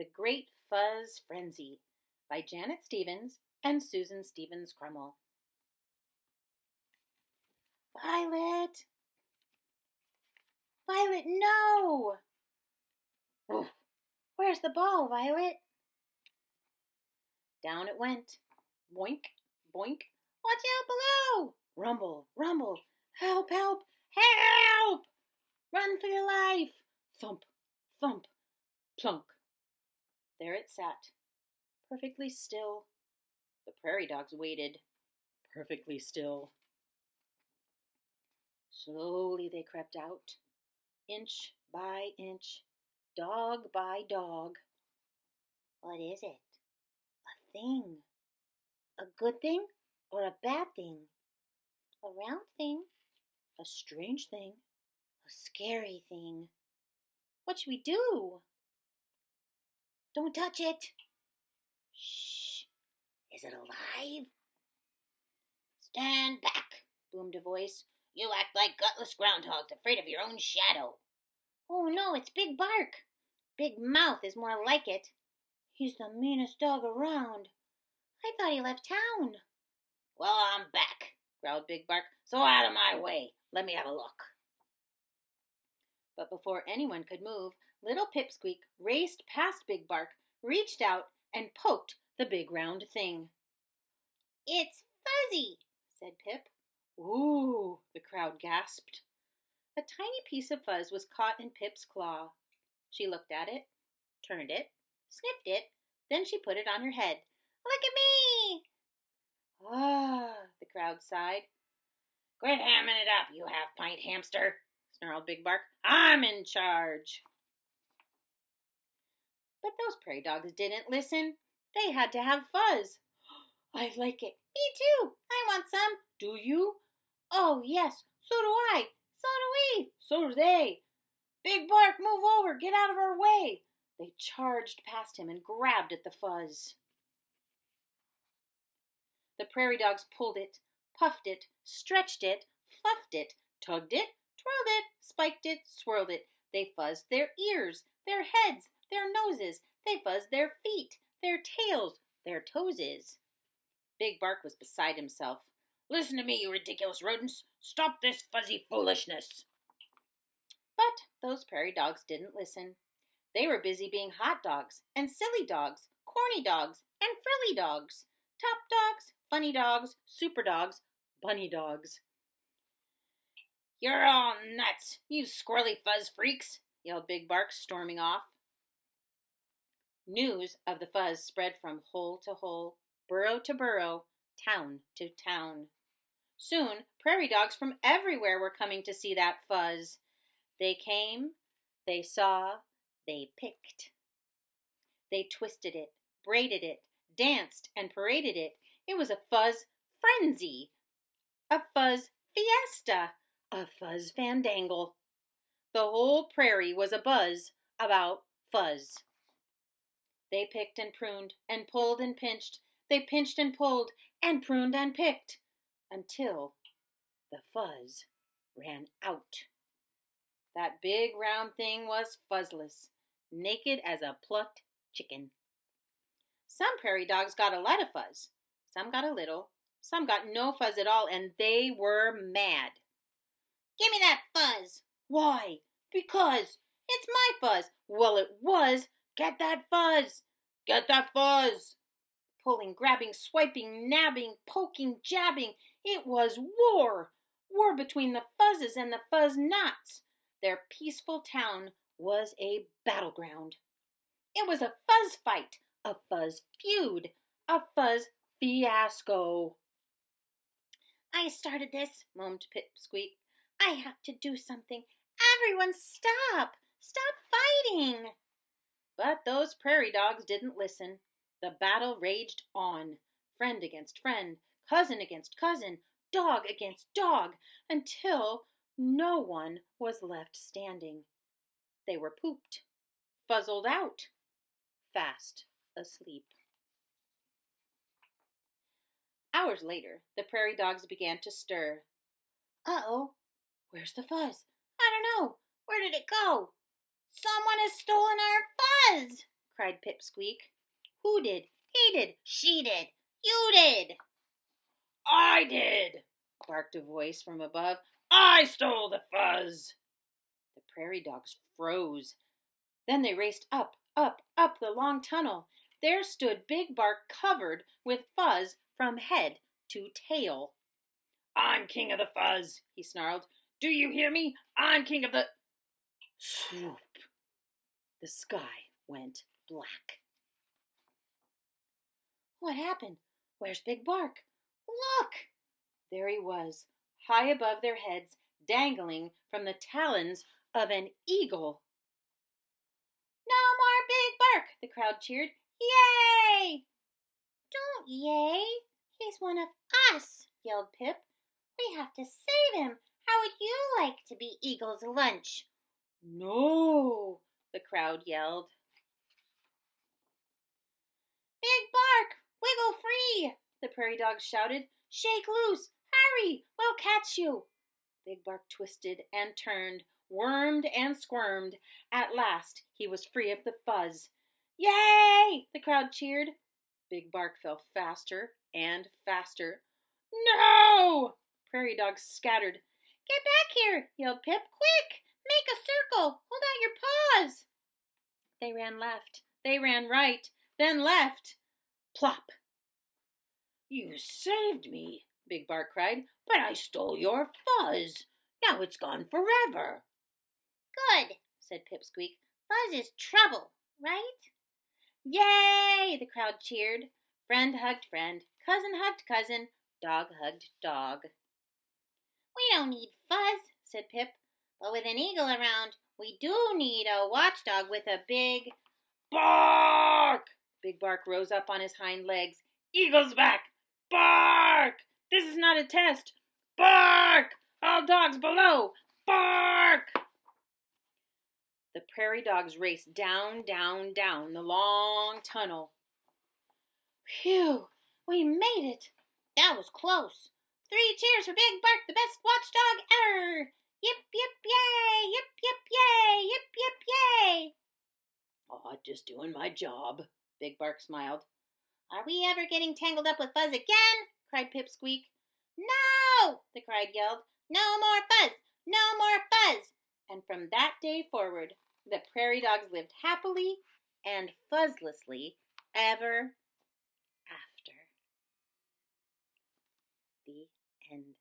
The Great Fuzz Frenzy by Janet Stevens and Susan Stevens Crummel. Violet! Violet, no! Oof. Where's the ball, Violet? Down it went. Boink, boink. Watch out below! Rumble, rumble. Help, help, help! Run for your life! Thump, thump, plunk. There it sat, perfectly still. The prairie dogs waited, perfectly still. Slowly they crept out, inch by inch, dog by dog. What is it? A thing. A good thing or a bad thing? A round thing, a strange thing, a scary thing. What should we do? Don't touch it. Shh. Is it alive? Stand back, boomed a voice. You act like gutless groundhogs, afraid of your own shadow. Oh no, it's Big Bark. Big Mouth is more like it. He's the meanest dog around. I thought he left town. Well, I'm back, growled Big Bark, so out of my way. Let me have a look. But before anyone could move, little Pipsqueak raced past Big Bark, reached out, and poked the big round thing. It's fuzzy, said Pip. Ooh, the crowd gasped. A tiny piece of fuzz was caught in Pip's claw. She looked at it, turned it, sniffed it, then she put it on her head. Look at me! Ah, the crowd sighed. Quit hamming it up, you half-pint hamster, snarled Big Bark. I'm in charge. But those prairie dogs didn't listen. They had to have fuzz. I like it. Me too. I want some. Do you? Oh, yes. So do I. So do we. So do they. Big Bark, move over. Get out of our way. They charged past him and grabbed at the fuzz. The prairie dogs pulled it, puffed it, stretched it, fluffed it, tugged it, twirled it, spiked it, swirled it. They fuzzed their ears, their heads, their noses. They fuzzed their feet, their tails, their toeses. Big Bark was beside himself. Listen to me, you ridiculous rodents. Stop this fuzzy foolishness. But those prairie dogs didn't listen. They were busy being hot dogs and silly dogs, corny dogs and frilly dogs, top dogs, funny dogs, super dogs, bunny dogs. You're all nuts, you squirrely fuzz freaks, yelled Big Bark, storming off. News of the fuzz spread from hole to hole, burrow to burrow, town to town. Soon, prairie dogs from everywhere were coming to see that fuzz. They came, they saw, they picked. They twisted it, braided it, danced and paraded it. It was a fuzz frenzy, a fuzz fiesta, a fuzz fandangle. The whole prairie was abuzz about fuzz. They picked and pruned and pulled and pinched. They pinched and pulled and pruned and picked until the fuzz ran out. That big round thing was fuzzless, naked as a plucked chicken. Some prairie dogs got a lot of fuzz. Some got a little. Some got no fuzz at all, and they were mad. Give me that fuzz. Why? Because it's my fuzz. Well, it was. Get that fuzz. Get that fuzz. Pulling, grabbing, swiping, nabbing, poking, jabbing. It was war. War between the fuzzes and the fuzz knots. Their peaceful town was a battleground. It was a fuzz fight, a fuzz feud, a fuzz fiasco. I started this, moaned Pipsqueak. I have to do something. Everyone stop! Stop fighting! But those prairie dogs didn't listen. The battle raged on, friend against friend, cousin against cousin, dog against dog, until no one was left standing. They were pooped, fuzzled out, fast asleep. Hours later, the prairie dogs began to stir. Uh-oh, where's the fuzz? I don't know. Where did it go? Someone has stolen our fuzz! cried Pipsqueak. Who did? He did. She did. You did. I did, barked a voice from above. I stole the fuzz. The prairie dogs froze. Then they raced up, up, up the long tunnel. There stood Big Bark covered with fuzz from head to tail. I'm king of the fuzz, he snarled. Do you hear me? I'm king of the... Swoop. The sky went black. What happened? Where's Big Bark? Look! There he was, high above their heads, dangling from the talons of an eagle. No more Big Bark, the crowd cheered. Yay! Don't yay. He's one of us, yelled Pip. We have to save him. How would you like to be Eagle's lunch? No, the crowd yelled. Big Bark, wiggle free, the prairie dogs shouted. Shake loose, hurry, we'll catch you. Big Bark twisted and turned, wormed and squirmed. At last he was free of the fuzz. Yay! The crowd cheered. Big Bark fell faster and faster. No! Prairie dogs scattered. Get back here, yelled Pip. Quick! Make a circle! Hold out your paws! They ran left. They ran right. Then left. Plop! You saved me, Big Bark cried, but I stole your fuzz. Now it's gone forever. Good, said Pipsqueak. Fuzz is trouble, right? Yay! The crowd cheered. Friend hugged friend. Cousin hugged cousin. Dog hugged dog. We don't need fuzz, said Pip. But with an eagle around, we do need a watchdog with a big... Bark! Big Bark rose up on his hind legs. Eagle's back! Bark! This is not a test. Bark! All dogs below! Bark! The prairie dogs raced down, down, down the long tunnel. Phew! We made it! That was close. 3 cheers for Big Bark, the best watchdog ever! Yip, yip, yay! Yip, yip, yay! Yip, yip, yay! Oh, just doing my job, Big Bark smiled. Are we ever getting tangled up with Fuzz again? Cried Pipsqueak. No! The crowd yelled. No more Fuzz! No more Fuzz! And from that day forward, the prairie dogs lived happily and fuzzlessly ever after. The end.